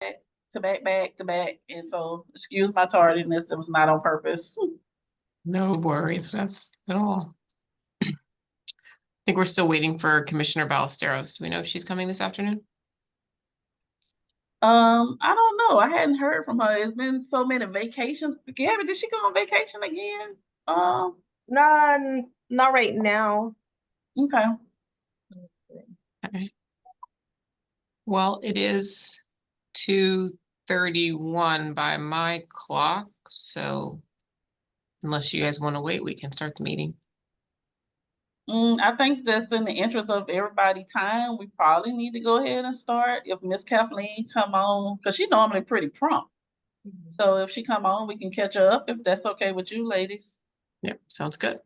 back to back. And so excuse my tardiness. It was not on purpose. No worries, that's at all. I think we're still waiting for Commissioner Ballesteros. Do we know if she's coming this afternoon? I don't know. I hadn't heard from her. It's been so many vacations. Gabby, did she go on vacation again? Not right now. Okay. Okay. Well, it is 2:31 by my clock, so unless you guys want to wait, we can start the meeting. I think just in the interest of everybody time, we probably need to go ahead and start. If Miss Kathleen come on, because she's normally pretty prompt. So if she come on, we can catch her up if that's okay with you ladies. Yep, sounds good.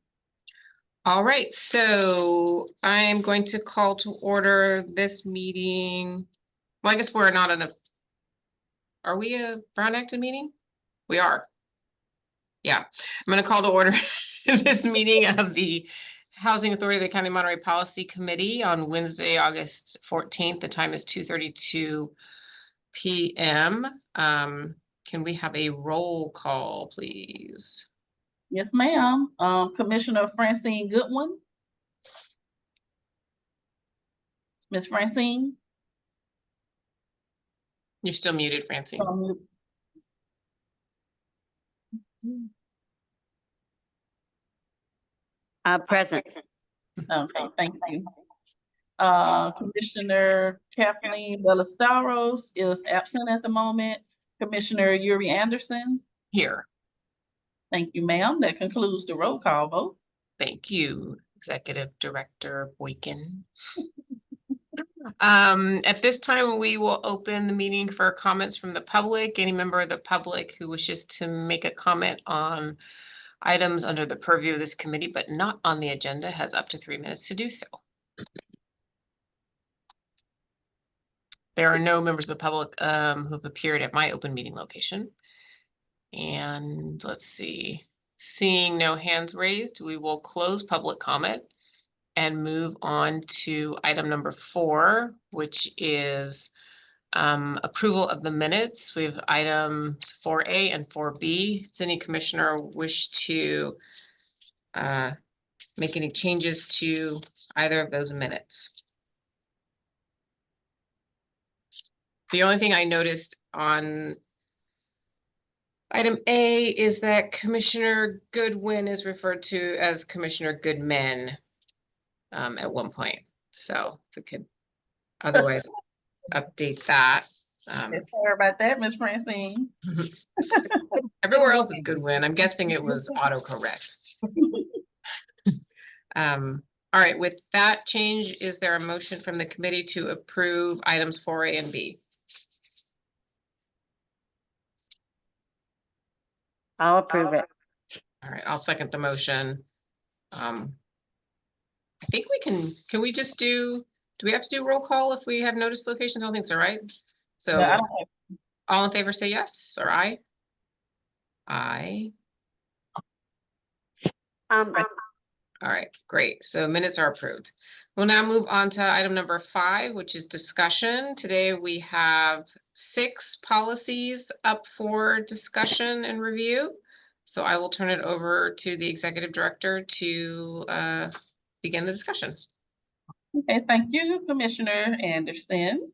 All right, so I am going to call to order this meeting. Well, I guess we're not in a, are we a Brown Acted meeting? We are. Yeah, I'm going to call to order this meeting of the Housing Authority of the County of Monterey Policy Committee on Wednesday, August 14th. The time is 2:32 p.m. Can we have a roll call, please? Yes, ma'am. Commissioner Francine Goodwin. Miss Francine. You're still muted, Francine. Present. Okay, thank you. Commissioner Kathleen Ballesteros is absent at the moment. Commissioner Yuri Anderson. Here. Thank you, ma'am. That concludes the roll call vote. Thank you, Executive Director Boykin. At this time, we will open the meeting for comments from the public. Any member of the public who wishes to make a comment on items under the purview of this committee, but not on the agenda, has up to 3 minutes to do so. There are no members of the public who have appeared at my open meeting location. And let's see, seeing no hands raised, we will close public comment and move on to item number 4, which is approval of the minutes. We have items 4A and 4B. Does any commissioner wish to make any changes to either of those minutes? The only thing I noticed on item A is that Commissioner Goodwin is referred to as Commissioner Goodman at one point. So if we could otherwise update that. Sorry about that, Miss Francine. Everywhere else is Goodwin. I'm guessing it was autocorrect. All right, with that change, is there a motion from the committee to approve items 4A and B? I'll approve it. All right, I'll second the motion. I think we can we just do we have to do roll call if we have notice locations? I don't think so, right? So no, I don't have... all in favor say yes or aye? Aye. All right, great. So minutes are approved. We'll now move on to item number 5, which is discussion. Today we have 6 policies up for discussion and review. So I will turn it over to the executive director to begin the discussion. Okay, thank you, Commissioner Anderson.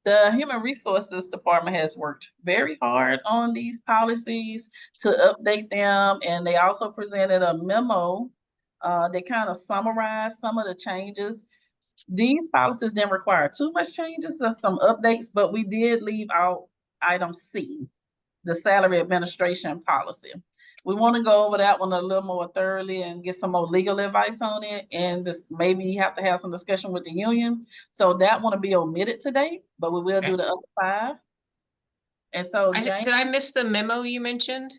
The Human Resources Department has worked very hard on these policies to update them, and they also presented a memo that kind of summarized some of the changes. These policies didn't require too much changes, or some updates, but we did leave out item C, the salary administration policy. We want to go over that one a little more thoroughly and get some more legal advice on it, and just maybe have to have some discussion with the union. So that want to be omitted today, but we will do the other 5. And so James, did I miss the memo you mentioned?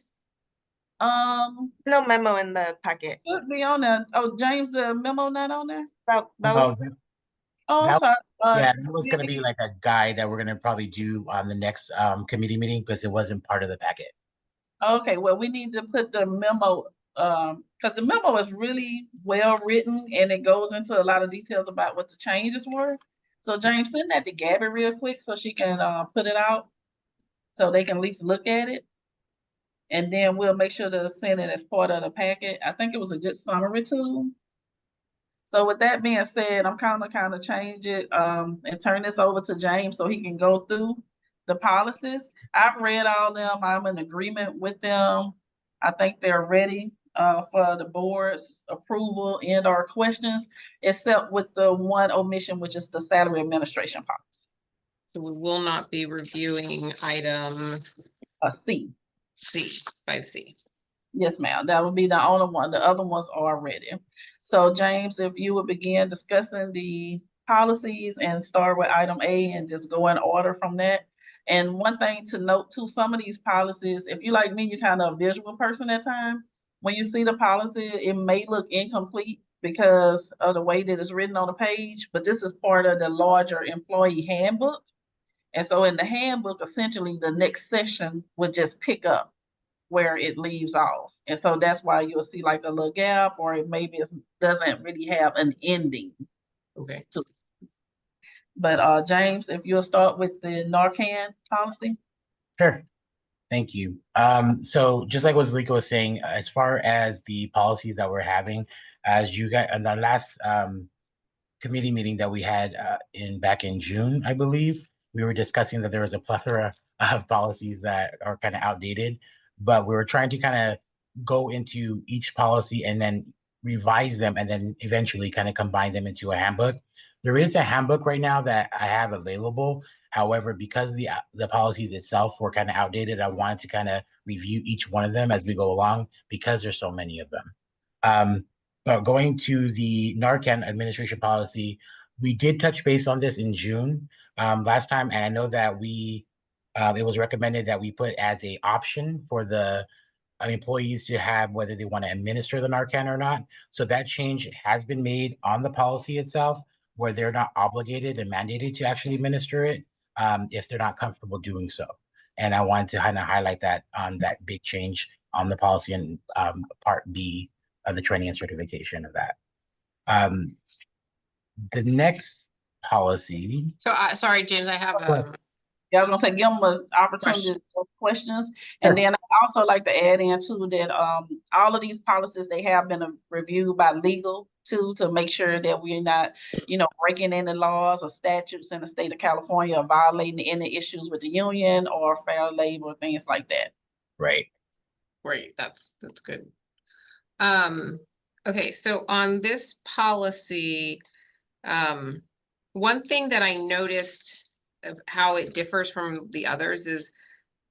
No memo in the packet. Should be on there. Oh, James, the memo not on there? That was I'm sorry. Yeah, it was gonna be like a guide that we're gonna probably do on the next committee meeting because it wasn't part of the packet. Okay, well, we need to put the memo, because the memo is really well written and it goes into a lot of details about what the changes were. So James, send that to Gabby real quick so she can put it out, so they can at least look at it. And then we'll make sure to send it as part of the packet. I think it was a good summary tool. So with that being said, I'm kind of change it and turn this over to James so he can go through the policies. I've read all them. I'm in agreement with them. I think they're ready for the board's approval and or questions, except with the one omission, which is the salary administration policy, So we will not be reviewing item C. C, 5C. Yes, ma'am. That would be the only one. The other ones are ready. So James, if you would begin discussing the policies and start with item A and just go in order from that. And one thing to note too, some of these policies, if you like me, you're kind of a visual person at times. When you see the policy, it may look incomplete because of the way that it's written on the page, but this is part of the larger employee handbook. And so in the handbook, essentially the next session would just pick up where it leaves off. And so that's why you'll see like a little gap, or it maybe doesn't really have an ending. Okay. But James, if you'll start with the Narcan policy. Sure. Thank you. So just like what Zalika was saying, as far as the policies that we're having, as you got in the last committee meeting that we had back in June, I believe, we were discussing that there was a plethora of policies that are kind of outdated, but we were trying to kind of go into each policy and then revise them and then eventually kind of combine them into a handbook. There is a handbook right now that I have available. However, because the policies itself were kind of outdated, I wanted to kind of review each one of them as we go along because there's so many of them. But going to the Narcan administration policy, we did touch base on this in June last time, and I know that it was recommended that we put as a option for the employees to have whether they want to administer the Narcan or not. So that change has been made on the policy itself, where they're not obligated and mandated to actually administer it if they're not comfortable doing so. And I wanted to kind of highlight that that big change on the policy and Part B of the training and certification of that. The next policy. So, sorry, James, I have Yeah, I was gonna say, give them an opportunity to ask questions. And then I also like to add in too that all of these policies, they have been reviewed by legal too, to make sure that we're not, breaking any laws or statutes in the state of California or violating any issues with the union or fair labor, things like that. Right. Right, that's good. Okay, so on this policy, one thing that I noticed of how it differs from the others is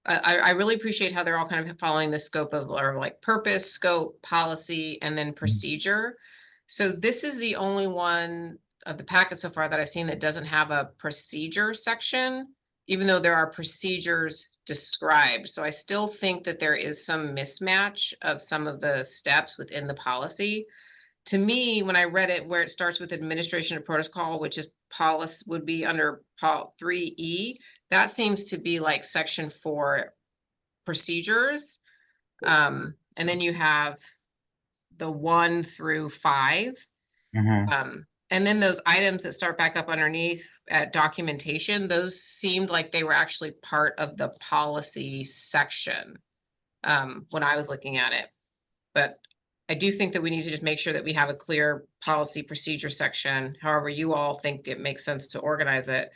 I really appreciate how they're all kind of following the scope of, or like purpose, scope, policy, and then procedure. So this is the only one of the packet so far that I've seen that doesn't have a procedure section, even though there are procedures described. So I still think that there is some mismatch of some of the steps within the policy. To me, when I read it, where it starts with administration of protocol, which is policy, would be under 3E, that seems to be like section 4 procedures. And then you have the 1 through 5. And then those items that start back up underneath at documentation, those seemed like they were actually part of the policy section when I was looking at it. But I do think that we need to just make sure that we have a clear policy procedure section, however you all think it makes sense to organize it.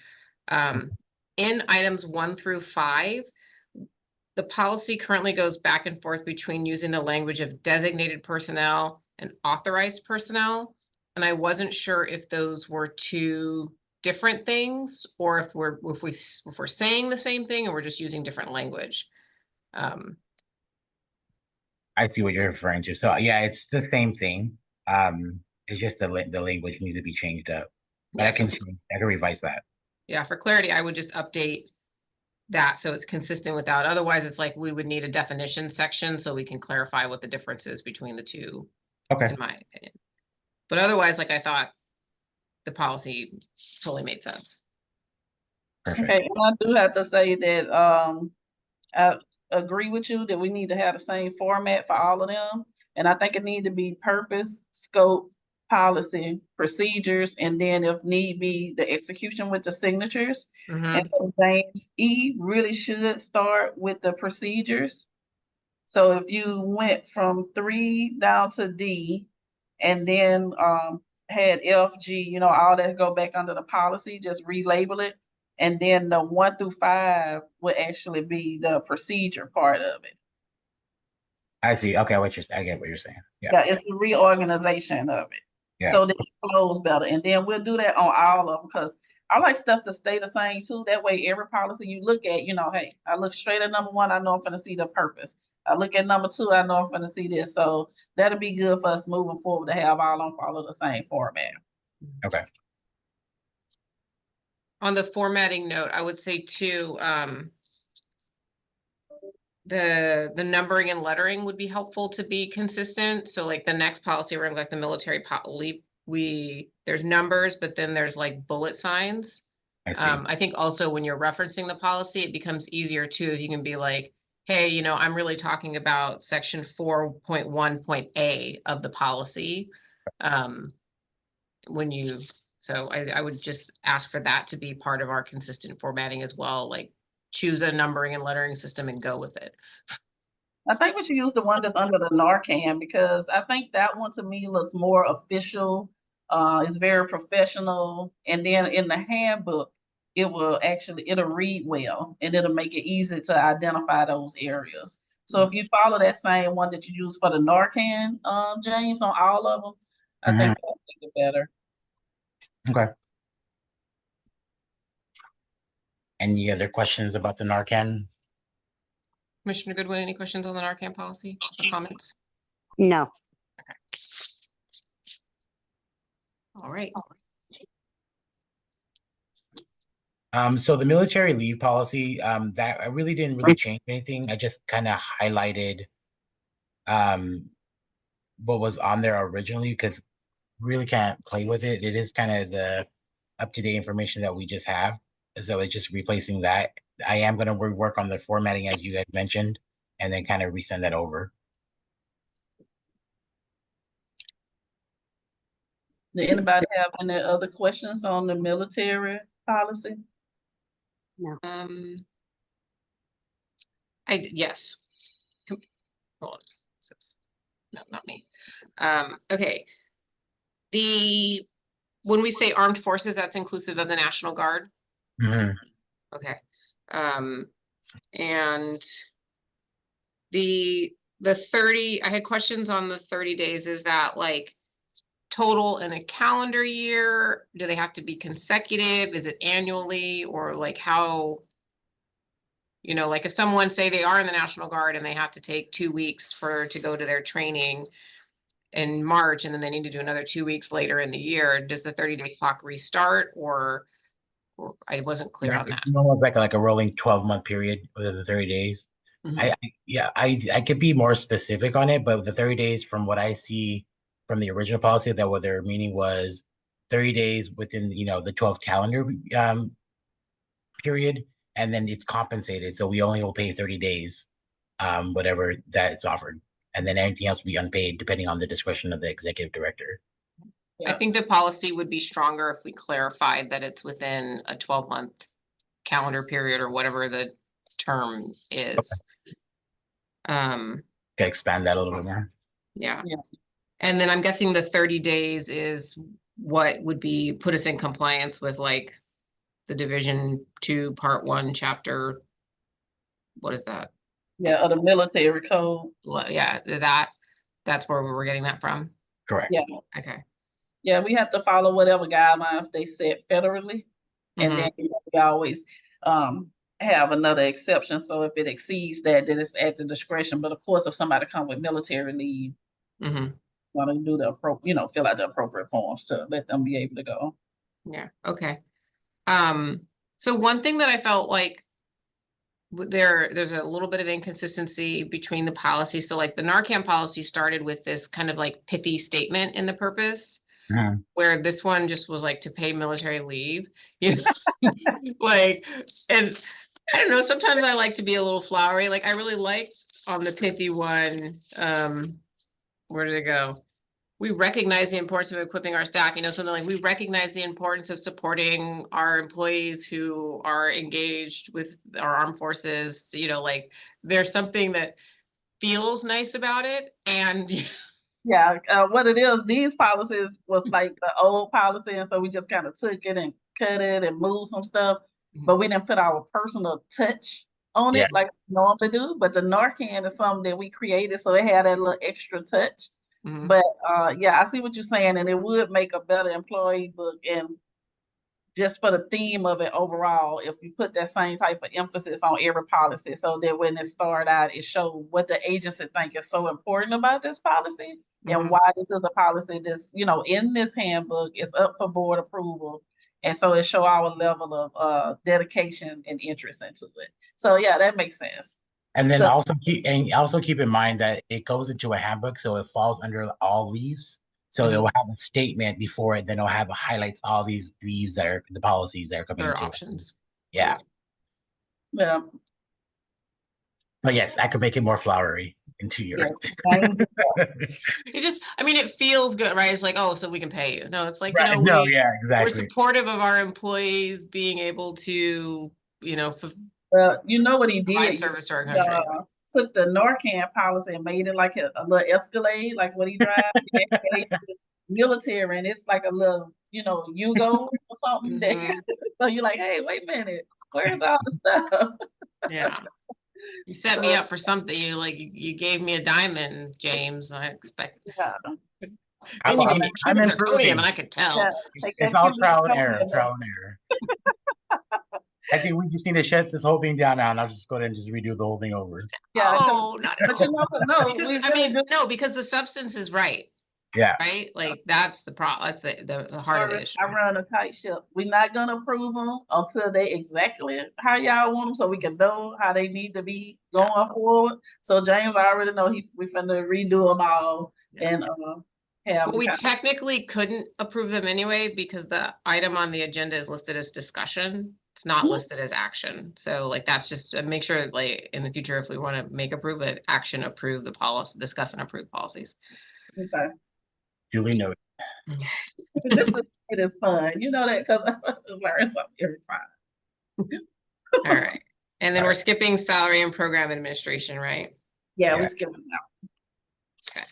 In items 1 through 5, the policy currently goes back and forth between using the language of designated personnel and authorized personnel. And I wasn't sure if those were two different things, or if we're saying the same thing and we're just using different language. I see what you're referring to. So yeah, it's the same thing. It's just the language needs to be changed up. But Yeah, I can revise that. Yeah, for clarity, I would just update that so it's consistent with that. Otherwise, it's like we would need a definition section so we can clarify what the difference is between the two, Okay. in my opinion. But otherwise, like I thought, the policy totally made sense. Perfect. Okay, and I do have to say that I agree with you that we need to have the same format for all of them. And I think it need to be purpose, scope, policy procedures, and then if need be, the execution with the signatures. Mhm. And so James E really should start with the procedures. So if you went from 3 down to D and then had F, G, all that go back under the policy, just relabel it. And then the 1 through 5 would actually be the procedure part of it. I see. Okay, I get what you're saying. Yeah, Yeah, it's a reorganization of it. yeah. So that it flows better. And then we'll do that on all of them because I like stuff to stay the same too. That way, every policy you look at, hey, I look straight at number 1, I know I'm gonna see the purpose. I look at number 2, I know I'm gonna see this. So that'll be good for us moving forward to have all of them follow the same format. Okay. On the formatting note, I would say too, the numbering and lettering would be helpful to be consistent. So like the next policy, we're gonna like the military leave, there's numbers, but then there's like bullet signs. I see. I think also when you're referencing the policy, it becomes easier too, if you can be like, hey, I'm really talking about section 4.1.a of the policy. So I would just ask for that to be part of our consistent formatting as well, like choose a numbering and lettering system and go with it. I think we should use the one that's under the Narcan because I think that one to me looks more official. It's very professional. And then in the handbook, it'll read well and it'll make it easy to identify those areas. So if you follow that same one that you use for the Narcan, James, on all of them, I think that'll make it better. Okay. Any other questions about the Narcan? Commissioner Goodwin, any questions on the Narcan policy or comments? No. All right. So the military leave policy, that I really didn't really change anything. I just kind of highlighted what was on there originally because really can't play with it. It is kind of the up-to-date information that we just have. So it's just replacing that. I am going to work on the formatting as you guys mentioned, and then kind of resend that over. Did anybody have any other questions on the military policy? Yes. Hold on. No, not me. Okay. When we say armed forces, that's inclusive of the National Guard. Mhm. Okay. And the 30, I had questions on the 30 days. Is that like total in a calendar year? Do they have to be consecutive? Is it annually or like how? Like if someone say they are in the National Guard and they have to take 2 weeks to go to their training in March, and then they need to do another 2 weeks later in the year, does the 30-day clock restart or I wasn't clear on that. It's almost like a rolling 12-month period within the 30 days. Mhm. I could be more specific on it, but the 30 days from what I see from the original policy, that what their meaning was 30 days within, the 12 calendar period, and then it's compensated. So we only will pay 30 days, whatever that is offered. And then anything else will be unpaid depending on the discretion of the executive director. I think the policy would be stronger if we clarified that it's within a 12-month calendar period or whatever the term is. Can expand that a little bit more. Yeah. Yeah. And then I'm guessing the 30 days is what would be put us in compliance with like the Division 2 Part 1 chapter. What is that? Yeah, of the military code. Yeah, that's where we were getting that from. Correct. Yeah. Okay. Yeah, we have to follow whatever guidelines they set federally. And then we always have another exception. So if it exceeds that, then it's at the discretion. But of course, if somebody come with military leave, want to do the appropriate, fill out the appropriate forms to let them be able to go. Yeah. Okay. So one thing that I felt like there's a little bit of inconsistency between the policy. So like the Narcan policy started with this kind of like pithy statement in the purpose, where this one just was like to pay military leave, like, and I don't know, sometimes I like to be a little flowery. Like I really liked on the pithy one, where did it go? we recognize the importance of equipping our staff, something like we recognize the importance of supporting our employees who are engaged with our armed forces, like there's something that feels nice about it. And Yeah, what it is, these policies was like the old policy, and so we just kind of took it and cut it and moved some stuff, but we didn't put our personal touch on Yeah. it like we normally do. But the Narcan is something that we created, so it had that little extra touch. Mhm. But yeah, I see what you're saying, and it would make a better employee book, and just for the theme of it overall, if we put that same type of emphasis on every policy, so that when it start out, it shows what the agency think is so important about this policy and Mhm. why this is a policy that's, in this handbook is up for board approval. And so it show our level of dedication and interest into it. So yeah, that makes sense. And then So also keep in mind that it goes into a handbook, so it falls under all leaves. So Mhm. it will have a statement before it, then it'll have highlights all these leaves that are the policies that are coming There are into it. options. Yeah. yeah, But yes, I could make it more flowery into your yeah. It's just, it feels good, right? It's like, oh, so we can pay you. No, it's like, right. No, yeah, we're exactly. supportive of our employees being able to, Well, you know what he provide did? service to our country. Took the Narcan policy and made it like a little Escalade, like what he drives. And it's military, and it's like a little, Yugo or something. Mhm. So you're like, hey, wait a minute, where's all the stuff? Yeah. You set me up for something. You gave me a diamond, James. I expect. Yeah, And you I'm, gave me I'm cubic zirconium, improving. and I could tell. yeah. Take It's that all cubic trial and zirconia error, and trial and error. I think we just need to shut this whole thing down now, and I'll just go ahead and just redo the whole thing over. Yeah, Oh, not at but all. no, Because, we really do. no, because the substance is right, Yeah. right? Like that's the problem. That's the heart of the issue. I run a tight ship. We're not gonna approve them until they exactly how y'all want them, so we can know how they need to be going forward. So James, I already know we finna redo them all and have Well, them we kind technically couldn't approve them anyway because the item on the agenda is listed as discussion. It's not Mhm. listed as action. So like that's just make sure like in the future if we want to make action, approve the policy, discuss and approve policies. okay. Duly noted. It is fun, you know that because I just learn something every time. All right. And then All we're right. skipping salary and program administration, right? Yeah, Yeah. we skip them out. Okay.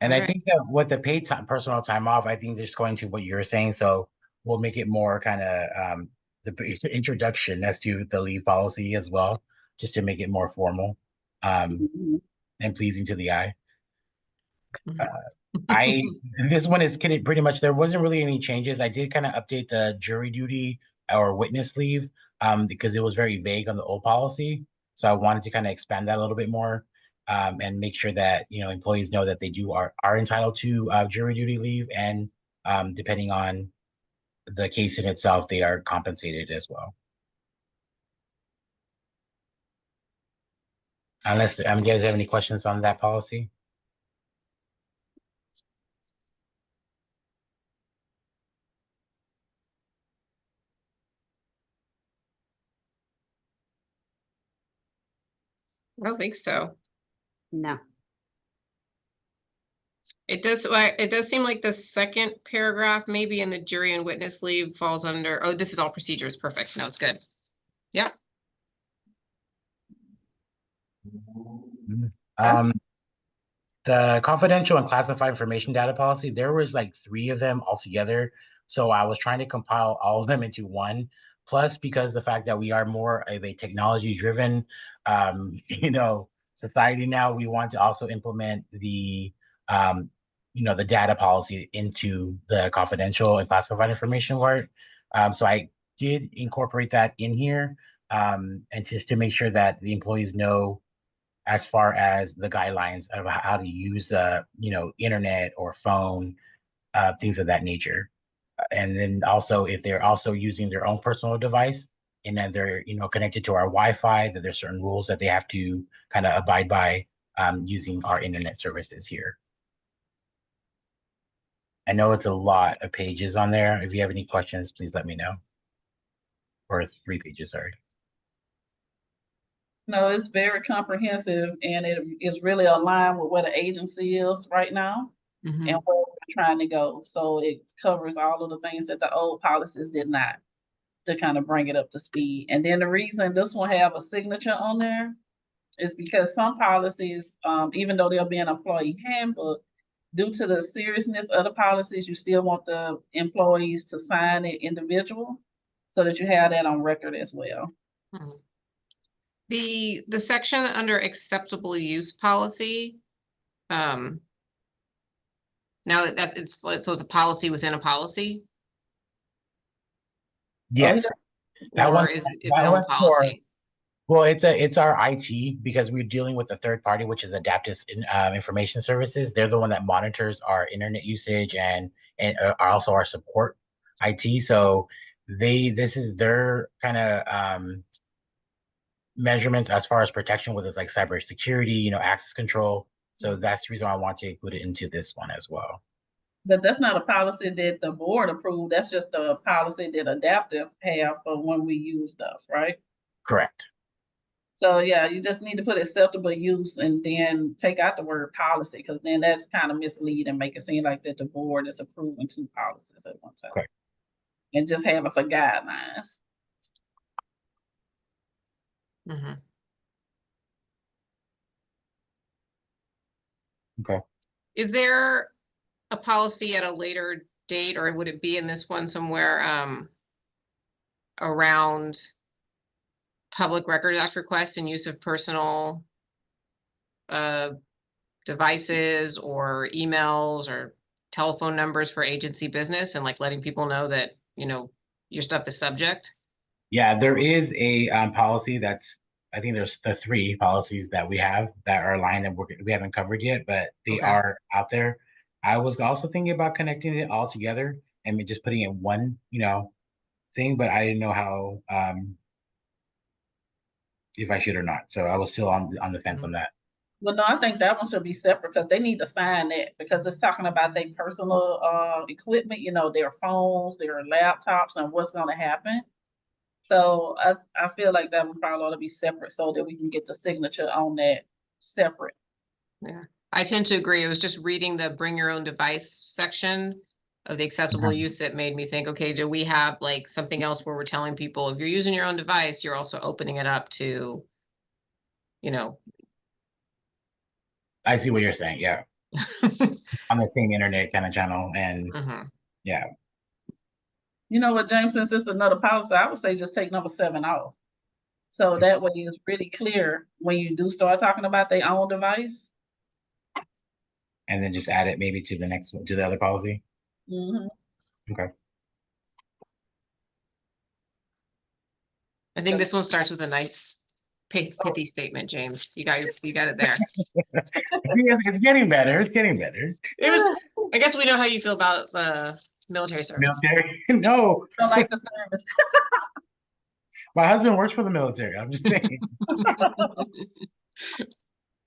And All I right. think that with the paid time, personal time off, I think just going to what you're saying. So we'll make it more kind of the introduction as to the leave policy as well, just to make it more formal Mhm. and pleasing to the eye. Mhm. This one is pretty much there wasn't really any changes. I did kind of update the jury duty or witness leave because it was very vague on the old policy. So I wanted to kind of expand that a little bit more and make sure that employees know that they are entitled to jury duty leave, and depending on the case in itself, they are compensated as well. Unless you guys have any questions on that policy. I don't think so. No. It does seem like the second paragraph, maybe in the jury and witness leave falls under, oh, this is all procedures. Perfect. No, it's good. Yep. Um, the confidential and classified information data policy, there was like 3 of them altogether. So I was trying to compile all of them into one. Plus, because the fact that we are more of a technology driven, society now, we want to also implement the data policy into the confidential and classified information part. So I did incorporate that in here, and just to make sure that the employees know as far as the guidelines of how to use internet or phone, things of that nature. And then also if they're also using their own personal device and then they're connected to our Wi-Fi, that there's certain rules that they have to kind of abide by using our internet services here. I know it's a lot of pages on there. If you have any questions, please let me know. Or 3 pages, sorry. No, it's very comprehensive, and it is really aligned with what the agency is right now. Mhm. and where we're trying to go. So it covers all of the things that the old policies did not, to kind of bring it up to speed. And then the reason this one have a signature on there is because some policies, even though they'll be an employee handbook, due to the seriousness of the policies, you still want the employees to sign it individual so that you have that on record as well. Mhm. The section under acceptable use policy, now so it's a policy within a policy, Yes, that or one, is its that own one's for, policy? well, it's our IT, because we're dealing with a third party, which is Adaptive Information Services. They're the one that monitors our internet usage and are also our support IT. So this is their kind of measurements as far as protection, with it's like cybersecurity, access control. So that's the reason why I want to include it into this one as well. But that's not a policy that the board approved. That's just a policy that Adaptive have for when we use stuff, right? Correct. So yeah, you just need to put acceptable use and then take out the word policy, because then that's kind of misleading, make it seem like that the board is approving two policies at one time. Correct. And just have it for guidelines. Mhm. Okay. Is there a policy at a later date, or would it be in this one somewhere, around Public Records Act requests and use of personal devices or emails or telephone numbers for agency business, and like letting people know that, your stuff is subject? Yeah, there is a policy I think there's the three policies that we have that are aligned that we haven't covered yet, but they Okay. are out there. I was also thinking about connecting it all together and just putting it in one, thing, but I didn't know how, if I should or not. So I was still on the fence on that. Well, no, I think that one should be separate because they need to sign that, because it's talking about their personal equipment, their phones, their laptops, and what's gonna happen. So I feel like that one probably ought to be separate so that we can get the signature on that separate. Yeah, I tend to agree. It was just reading the bring your own device section of the accessible Mhm. use that made me think, okay, do we have like something else where we're telling people if you're using your own device, you're also opening it up to, you know, I see what you're saying. Yeah, on the same internet kind of channel, and Mhm. yeah, You know what, James, since it's another policy, I would say just take number 7 off. So that way it's really clear when you do start talking about their own device. and then just add it maybe to the next one, to the other policy. Mhm. Okay. I think this one starts with a nice pithy statement, James. You got it there. It's getting better. It's getting better. It was, I guess we know how you feel about the military service. Military? No, Don't like the service. my husband works for the military. I'm just saying.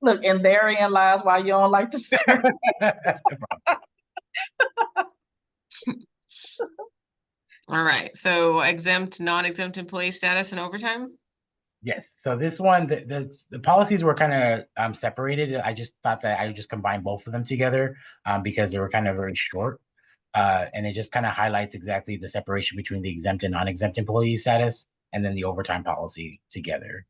Look, and therein lies why you don't like the service. All right, so exempt, non-exempt employee status and overtime? Yes. So this one, the policies were kind of separated. I just thought that I would just combine both of them together because they were kind of very short. And it just kind of highlights exactly the separation between the exempt and non-exempt employee status, and then the overtime policy together.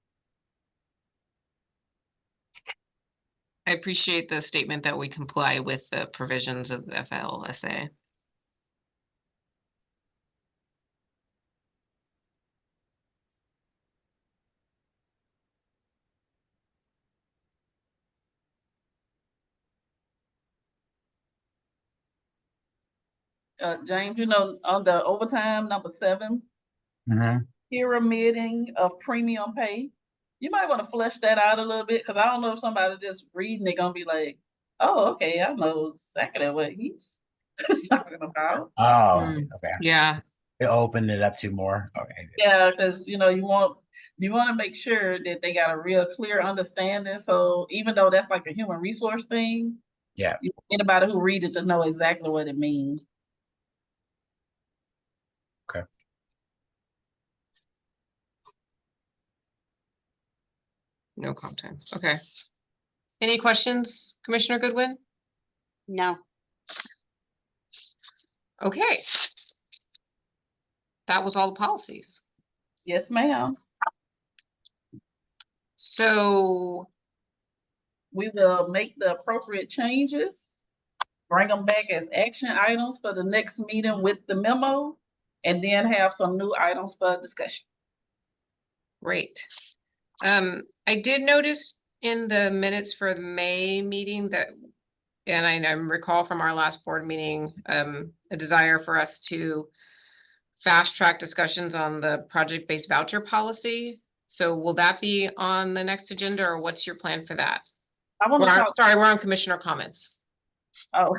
I appreciate the statement that we comply with the provisions of the FLSA. James, on the overtime number 7, Mhm. pyramiding of premium pay. You might want to flesh that out a little bit, because I don't know if somebody just reading it gonna be like, "Oh, okay, I know exactly what he's talking about." Oh, okay. Yeah, It opened it up to more. Okay. Yeah, because you want to make sure that they got a real clear understanding. So even though that's like a human resource thing, Yeah. anybody who read it to know exactly what it means. Okay. no comp time. Okay. Any questions, Commissioner Goodwin? No. Okay. That was all the policies. Yes, ma'am. So, We will make the appropriate changes, bring them back as action items for the next meeting with the memo, and then have some new items for discussion. great. I did notice in the minutes for the May meeting that, and I recall from our last board meeting, a desire for us to fast track discussions on the project-based voucher policy. So will that be on the next agenda, or what's your plan for that? I want to talk. Sorry, we're on commissioner comments. Oh,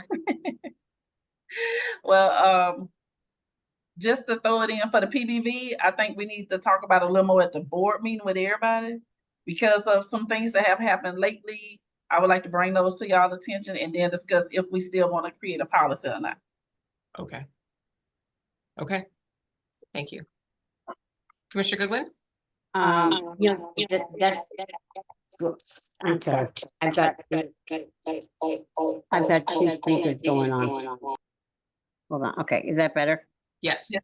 well, just to throw it in for the PBV, I think we need to talk about a little more at the board meeting with everybody because of some things that have happened lately. I would like to bring those to y'all's attention and then discuss if we still want to create a policy or not. Okay. Okay, thank you. Commissioner Goodwin? You know, I'm sorry, I've got two speakers going on. Hold on, okay, is that better? Yes. Yeah.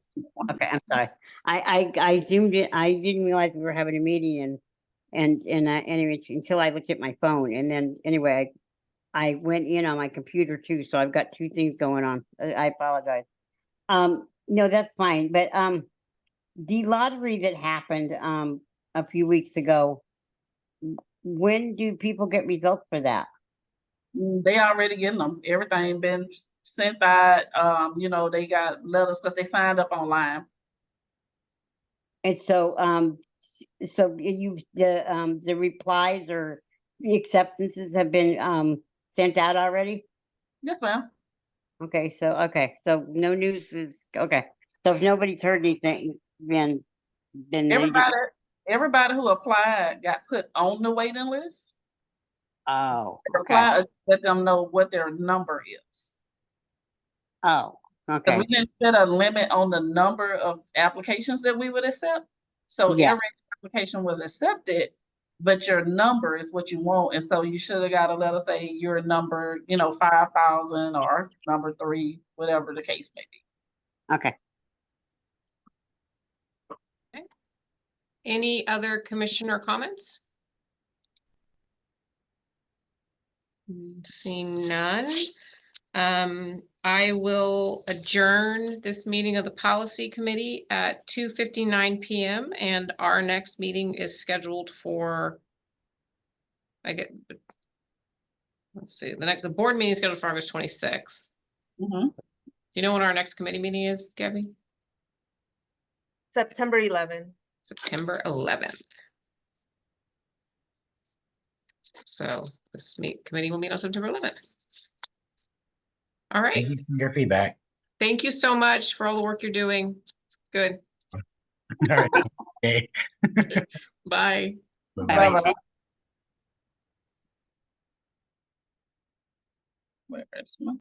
Okay, I'm sorry. I zoomed in, I didn't realize we were having a meeting and anyway, until I looked at my phone, and then anyway, I went in on my computer too, so I've got two things going on. I apologize. No, that's fine, but the lottery that happened a few weeks ago, when do people get results for that? They already getting them. Everything been sent out. They got letters because they signed up online. And so so the replies or the acceptances have been sent out already? Yes, ma'am. Okay, so no news is okay. So if nobody's heard anything, then they didn't. Everybody who applied got put on the waiting list. Oh, okay. Apply, let them know what their number is. Oh, Because okay. we didn't set a limit on the number of applications that we would accept. So Yeah. every application was accepted, but your number is what you want. And so you should have got a letter say your number, 5,000 or number 3, whatever the case may be. Okay. Any other commissioner comments? Seeing none. I will adjourn this meeting of the policy committee at 2:59 PM, and our next meeting is scheduled for, let's see, the board meeting is scheduled for August 26th. Mhm. Do you know when our next committee meeting is, Gabby? September 11. September 11th. So this committee will meet on September 11th. All right. Thank you for your feedback. Thank you so much for all the work you're doing. Good. All right. Okay. Bye. Bye-bye. Bye-bye. Where's my